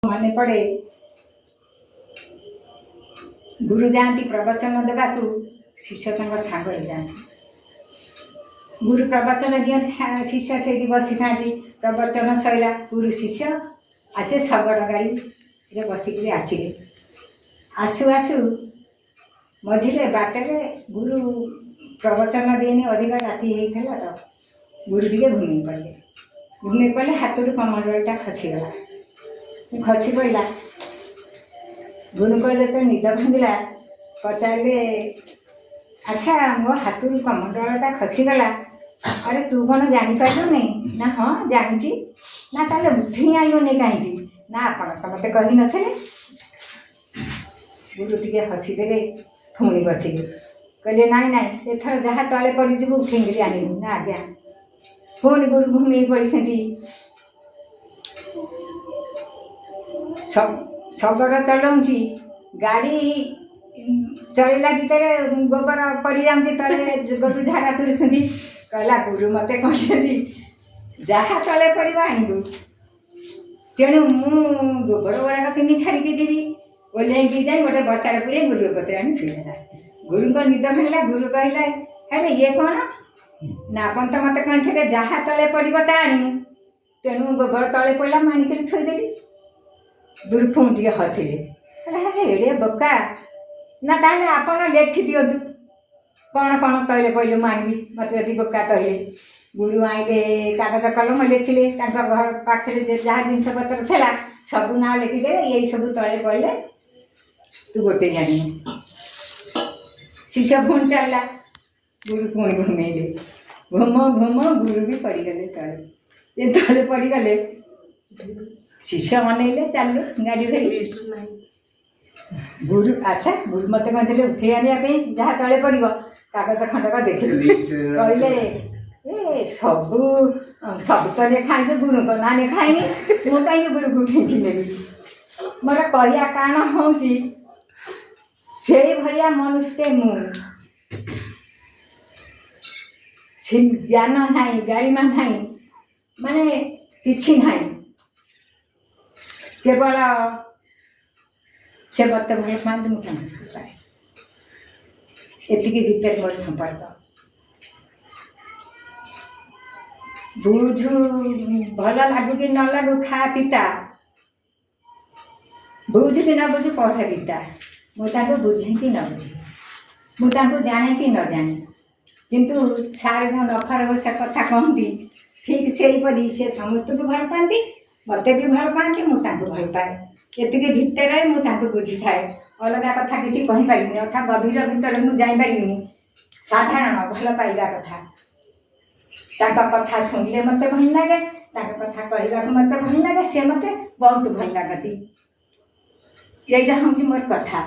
मन पड़े गुरु जाती प्रवचन देवाक शिष्य सांग जाती गुरु प्रवचन दिखती शिष्य से बसी था प्रवचन सैला गुरु शिष्य आसे शगड़ गाड़ी बसिक आसिले आसु आसु मझे बाटर गुरु प्रवचन दिए अधिक राति होता तो गुरु टे घूमी पड़े हाथ कमंडलटा खसीगला खसी पड़ा गुरु को जो निद भांगला पचारे अच्छा मो हाथ कमंडलटा खसीगला अरे तू कौन जापारू नहीं ना हाँ जानी ना ताले उठी आलुनी कहीं ना आप मत कही नी गुरु टे हसीदे पुणी बसिले कहले नाई नाई एथर जहाँ तले पड़ीजु उठेंगे आनबू ना आज्ञा पुणी गुरु घूमी पड़ी शगड़ चलाऊँच गाड़ी चलला भितर गोबर पड़ जाऊँगी तले गुरु झाड़ा फिर कहला गुरु मत कहते जहाँ तले पड़ा आनबू तेणु मु गोबर गुड़ाक किमी छाड़ी जी ओल्लैकी जाए गोटे बचार पूरे गुरु पत्र आनी फिरला गुरु को निद भांगला गुरु कहला अरे ये कौन ना अपन तो मत कहते जहाँ तले पड़ो ता आनी तेणु गोबर तले पड़ा मुझे थोदेली गुरु पुणी टे हसिले अरे एड़े बोका ना ताले आपन लेखि दिंतु कौन कौन कहले कहले मुझे मत यदि बोका कहले गुरु आइले कागज कलम लिखिले घर पाखे जहाँ जिनस पत्र था सब ना लिखिदे यही सब तले पड़े तू गोटे जानी शिष्य पुणी चलला गुरु पुणी घूमेले घूम घूम गुरु भी पड़गले तले तले पड़गले शिष्य मनइले चलो गाड़ी धरी गुरु अच्छा गुरु मत कहते उठे आने जहाँ तले पड़ो कागज खंडक देखिले कहले ए सब सब तो लिखाई गुरु तो ना लिखाईनी मु कहीं गुरु को उठे नेबी मोर कहया कारण हूँ से भाया मनुष्य मु ज्ञान ना गारिमा ना माने किछि ना केवल से मत भल पाते मुझे पाए एति भीतर मोर संपर्क बुझु भल लगू कि न लगू खा पिता बुझ कि न बुझु पढ़ गीता मुझे बुझे कि न बुझे मुझे जाने कि न जाने किंतु सारे जो नफार से कथा कहती ठीक से हीपरी से समस्त को भल पाती मत भी भल पाती मुझे भल पाए ये भितर मुझे बुझी थाए अलग कथा किसी कहींपारि अर्थात गभीर भितर मुझे जापारि साधारण भल पाइबा कथा कथा शुणिले मत भल लगे कथा कहवा मत भल लगे सी मत बहुत भल लगती यहाँ हूँ मोर कथा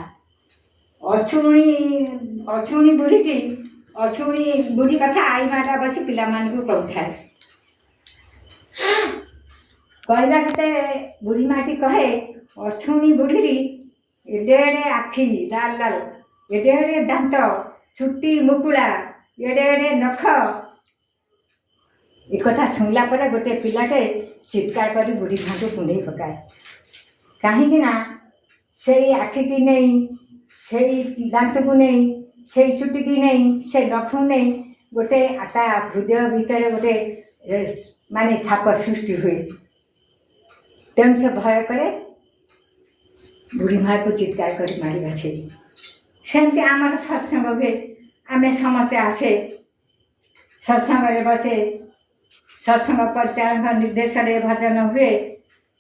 अशुणी बुढ़ी की अशुणी बुढ़ी कथा आई माटा बस पिला कहता कहवा कते बुढ़ी माटी कहे अशुणी बुढ़ी एडे एडे आखि लाल लाल एडे एडे दांत छुट्टी मुकुला एडे एडे नख एक कथा शुणला पर गोटे पिलाटे चित्कार कर बुढ़ी घाटू कुंडे पकाए कहीं से आखि की नहीं से दांत को नहीं से चुटी की नहीं से नख नहीं गोटे आता हृदय भितर गोटे माने छाप सृष्टि हुए तेणु से भय करे बुढ़ी माँ को चित्कार कर मारी बसे सेमती आमर सत्संग हुए आम समस्ते आसे सत्संग बसे सत्संग परिचालन निर्देश भजन हुए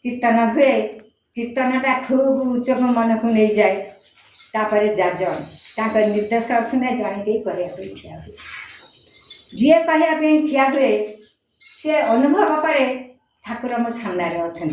कीर्तन हुए कीर्तनटा खूब उच्च मन को नहीं जाए तापर जाजन निर्देश शुणे जन के कहवाई ठिया हुए जी कहवाई ठिया हुए सी अनुभव करे ठाकुर मो सामने अच्छा।